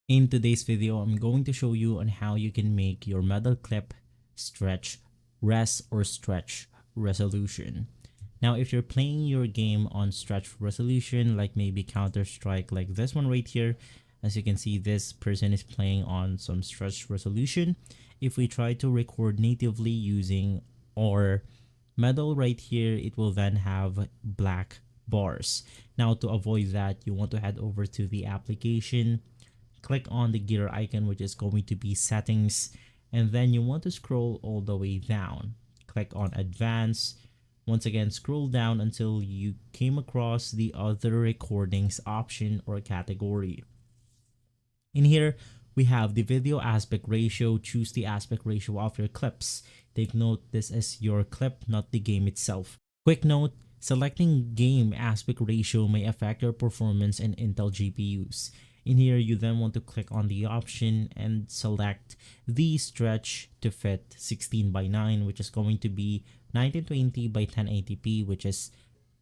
In today's video, I'm going to show you on how you can make your medal clip stretch stretch resolution. Now, if you're playing your game on stretch resolution, like maybe Counter-Strike like this one right here, as you can see, this person is playing on some stretch resolution. If we try to record natively using our medal right here, it will then have black bars. Now, to avoid that, you want to head over to the application, click on the gear icon, which is going to be settings, and then you want to scroll all the way down. Click on advanced. Once again, scroll down until you came across the other recordings option or category. In here, we have the video aspect ratio. Choose the aspect ratio of your clips. Take note, this is your clip, not the game itself. Quick note, selecting game aspect ratio may affect your performance in Intel GPUs. In here, you then want to click on the option and select the stretch to fit 16 by 9, which is going to be 1920 by 1080p, which is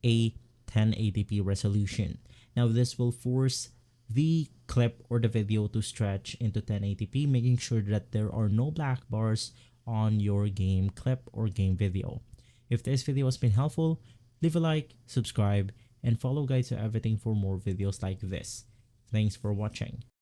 a 1080p resolution. Now, this will force the clip or the video to stretch into 1080p, making sure that there are no black bars on your game clip or game video. If this video has been helpful, leave a like, subscribe, and follow guides to everything for more videos like this. Thanks for watching.